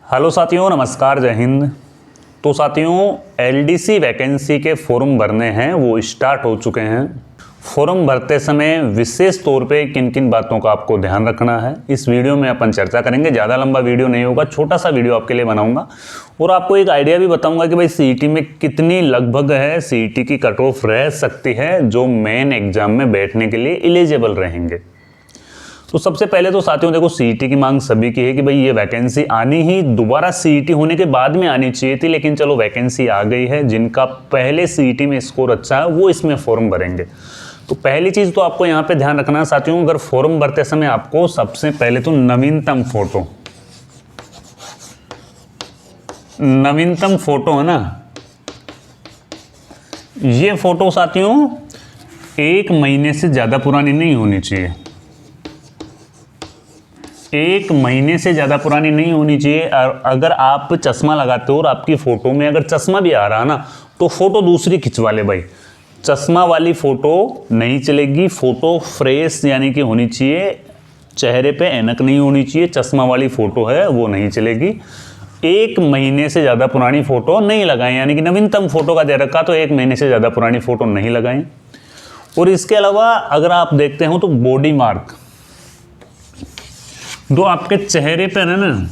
Hello साथियों, नमस्कार, जय हिंद। तो साथियों, एलडीसी वैकेंसी के फॉर्म भरने हैं, वो स्टार्ट हो चुके हैं। फॉर्म भरते समय विशेष तौर पे किन किन बातों का आपको ध्यान रखना है, इस वीडियो में अपन चर्चा करेंगे। ज़्यादा लंबा वीडियो नहीं होगा, छोटा सा वीडियो आपके लिए बनाऊंगा और आपको एक आइडिया भी बताऊंगा कि भाई सीईटी में कितनी लगभग है सीईटी की कट ऑफ रह सकती है जो मेन एग्जाम में बैठने के लिए एलिजिबल रहेंगे। तो सबसे पहले तो साथियों देखो, सीईटी की मांग सभी की है कि भाई ये वैकेंसी आनी ही दोबारा सीईटी होने के बाद में आनी चाहिए थी, लेकिन चलो वैकेंसी आ गई है। जिनका पहले सीईटी में स्कोर अच्छा है वो इसमें फॉर्म भरेंगे। तो पहली चीज़ तो आपको यहाँ पे ध्यान रखना है साथियों, अगर फॉर्म भरते समय आपको सबसे पहले तो नवीनतम फोटो है ना, ये फोटो साथियों 1 महीने से ज़्यादा पुरानी नहीं होनी चाहिए। 1 महीने से ज़्यादा पुरानी नहीं होनी चाहिए। अगर आप चश्मा लगाते हो और आपकी फ़ोटो में अगर चश्मा भी आ रहा ना, तो फ़ोटो दूसरी खिंचवा ले भाई। चश्मा वाली फ़ोटो नहीं चलेगी। फ़ोटो फ्रेश यानी कि होनी चाहिए, चेहरे पे ऐनक नहीं होनी चाहिए। चश्मा वाली फ़ोटो है वो नहीं चलेगी। 1 महीने से ज़्यादा पुरानी फ़ोटो नहीं लगाएं, यानी कि नवीनतम फ़ोटो का दे रखा तो 1 महीने से ज़्यादा पुरानी फ़ोटो नहीं लगाएं। और इसके अलावा अगर आप देखते हो तो बॉडी मार्क, दो आपके चेहरे पर है ना,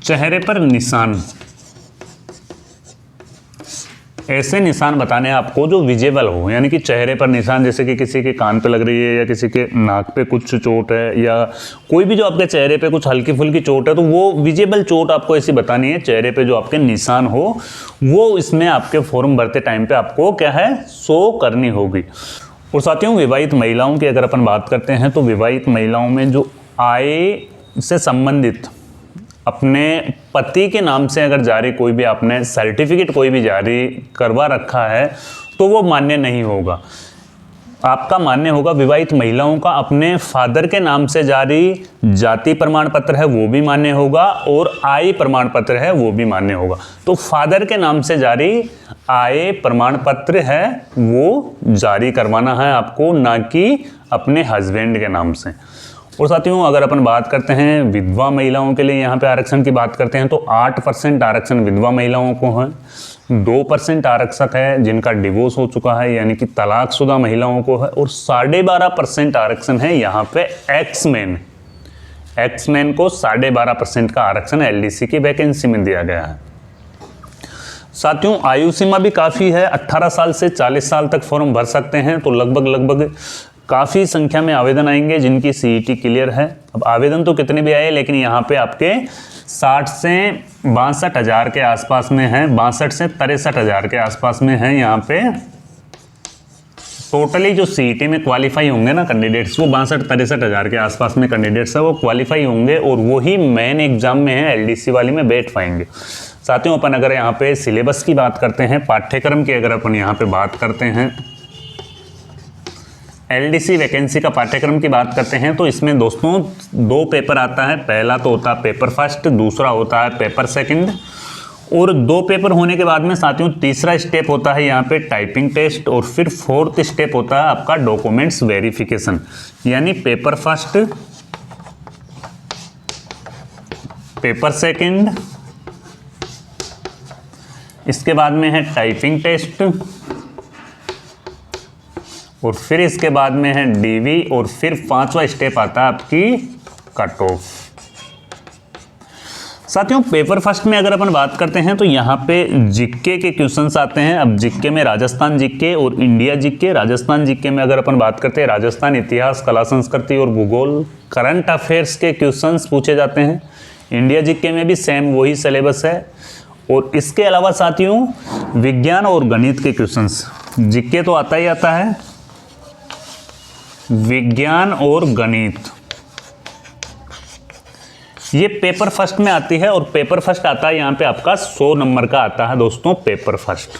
चेहरे पर निशान, ऐसे निशान बताने हैं आपको जो विजिबल हो, यानी कि चेहरे पर निशान, जैसे कि किसी के कान पे लग रही है या किसी के नाक पे कुछ चोट है या कोई भी जो आपके चेहरे पे कुछ हल्की फुल्की चोट है, तो वो विजिबल चोट आपको ऐसी बतानी है। चेहरे पे जो आपके निशान हो वो इसमें आपके फॉर्म भरते टाइम पे आपको क्या है, शो करनी होगी। और साथियों, विवाहित महिलाओं की अगर अपन बात करते हैं तो विवाहित महिलाओं में जो आय से संबंधित अपने पति के नाम से अगर जारी कोई भी आपने सर्टिफिकेट कोई भी जारी करवा रखा है तो वो मान्य नहीं होगा। आपका मान्य होगा विवाहित महिलाओं का अपने फादर के नाम से जारी जाति प्रमाण पत्र है वो भी मान्य होगा और आय प्रमाण पत्र है वो भी मान्य होगा। तो फादर के नाम से जारी आय प्रमाण पत्र है वो जारी करवाना है आपको, ना कि अपने हस्बैंड के नाम से। और साथियों, अगर अपन बात करते हैं विधवा महिलाओं के लिए, यहाँ पे आरक्षण की बात करते हैं तो 8% आरक्षण विधवा महिलाओं को है। 2% आरक्षक है जिनका डिवोर्स हो चुका है, यानी कि तलाकशुदा महिलाओं को है। और 12.5% आरक्षण है यहाँ पे एक्समैन को 12.5% का आरक्षण एलडीसी की वैकेंसी में दिया गया है। साथियों, आयु सीमा भी काफ़ी है, 18 साल से 40 साल तक फॉर्म भर सकते हैं। तो लगभग काफ़ी संख्या में आवेदन आएंगे जिनकी सीईटी क्लियर है। अब आवेदन तो कितने भी आए, लेकिन यहाँ पे आपके 60 से 62 हज़ार के आसपास में हैं, 62 से 63 हज़ार के आसपास में हैं। यहाँ पे टोटली जो सीईटी में क्वालिफाई होंगे ना कैंडिडेट्स, वो 62-63 हज़ार के आसपास में कैंडिडेट्स है वो क्वालिफाई होंगे और वही मेन एग्जाम में है एलडीसी वाली में बैठ पाएंगे। साथियों, अपन अगर यहाँ पे सिलेबस की बात करते हैं, पाठ्यक्रम की अगर अपन यहाँ पे बात करते हैं, एलडीसी वैकेंसी का पाठ्यक्रम की बात करते हैं तो इसमें दोस्तों 2 पेपर आता है। पहला तो होता है पेपर फर्स्ट, दूसरा होता है पेपर सेकंड। और 2 पेपर होने के बाद में साथियों तीसरा स्टेप होता है यहाँ पे टाइपिंग टेस्ट और फिर 4th स्टेप होता है आपका डॉक्यूमेंट्स वेरिफिकेशन, यानी पेपर फर्स्ट, पेपर सेकंड, इसके बाद में है टाइपिंग टेस्ट और फिर इसके बाद में है डीवी और फिर 5वां स्टेप आता है आपकी कट ऑफ। साथियों, पेपर फर्स्ट में अगर अपन बात करते हैं तो यहाँ पे जीके के क्वेश्चंस आते हैं। अब जीके में राजस्थान जीके और इंडिया जीके। राजस्थान जीके में अगर अपन बात करते हैं, राजस्थान इतिहास, कला संस्कृति और भूगोल, करंट अफेयर्स के क्वेश्चंस पूछे जाते हैं। इंडिया जीके में भी सेम वही सिलेबस है। और इसके अलावा साथियों विज्ञान और गणित के क्वेश्चंस, जीके तो आता ही आता है, विज्ञान और गणित ये पेपर फर्स्ट में आती है। और पेपर फर्स्ट आता है यहाँ पे आपका 100 नंबर का आता है दोस्तों पेपर फर्स्ट।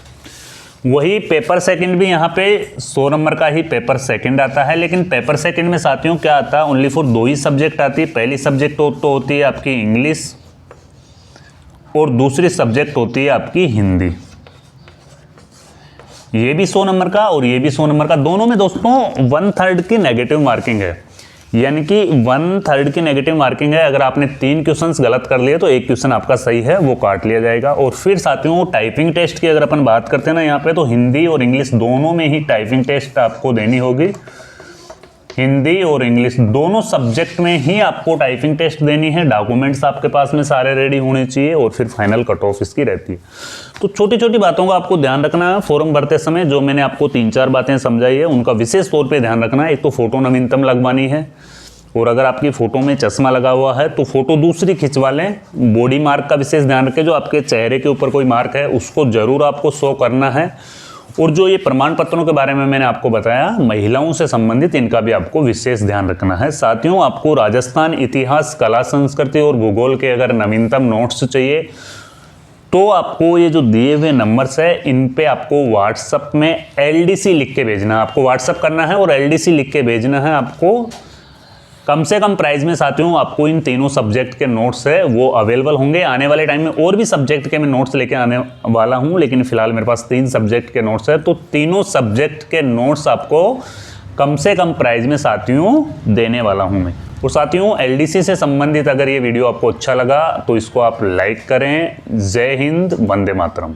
वही पेपर सेकंड भी यहाँ पे 100 नंबर का ही पेपर सेकंड आता है, लेकिन पेपर सेकंड में साथियों क्या आता है, ओनली फॉर 2 ही सब्जेक्ट आती है। पहली सब्जेक्ट तो होती है आपकी इंग्लिश और दूसरी सब्जेक्ट होती है आपकी हिंदी। ये भी 100 नंबर का और ये भी 100 नंबर का, दोनों में दोस्तों 1/3 की नेगेटिव मार्किंग है। यानी कि 1/3 की नेगेटिव मार्किंग है। अगर आपने 3 क्वेश्चंस गलत कर लिए तो एक क्वेश्चन आपका सही है, वो काट लिया जाएगा। और फिर साथियों टाइपिंग टेस्ट की अगर अपन बात करते हैं ना यहाँ पे, तो हिंदी और इंग्लिश दोनों में ही टाइपिंग टेस्ट आपको देनी होगी। हिंदी और इंग्लिश दोनों सब्जेक्ट में ही आपको टाइपिंग टेस्ट देनी है। डॉक्यूमेंट्स आपके पास में सारे रेडी होने चाहिए और फिर फाइनल कट ऑफ इसकी रहती है। तो छोटी छोटी बातों का आपको ध्यान रखना है फॉर्म भरते समय। जो मैंने आपको 3-4 बातें समझाई है उनका विशेष तौर पे ध्यान रखना है। एक तो फोटो नवीनतम लगवानी है, और अगर आपकी फ़ोटो में चश्मा लगा हुआ है तो फ़ोटो दूसरी खिंचवा लें। बॉडी मार्क का विशेष ध्यान रखें, जो आपके चेहरे के ऊपर कोई मार्क है उसको ज़रूर आपको शो करना है। और जो ये प्रमाण पत्रों के बारे में मैंने आपको बताया महिलाओं से संबंधित, इनका भी आपको विशेष ध्यान रखना है। साथियों आपको राजस्थान इतिहास, कला, संस्कृति और भूगोल के अगर नवीनतम नोट्स चाहिए तो आपको ये जो दिए हुए नंबर्स है इन पे आपको व्हाट्सएप में LDC लिख के भेजना है। आपको व्हाट्सएप करना है और LDC लिख के भेजना है। आपको कम से कम प्राइस में साथियों आपको इन तीनों सब्जेक्ट के नोट्स है वो अवेलेबल होंगे। आने वाले टाइम में और भी सब्जेक्ट के मैं नोट्स लेके आने वाला हूं, लेकिन फिलहाल मेरे पास 3 सब्जेक्ट के नोट्स है। तो तीनों सब्जेक्ट के नोट्स आपको कम से कम प्राइस में साथियों देने वाला हूं मैं। और साथियों LDC से संबंधित अगर ये वीडियो आपको अच्छा लगा तो इसको आप लाइक करें। जय हिंद, वंदे मातरम।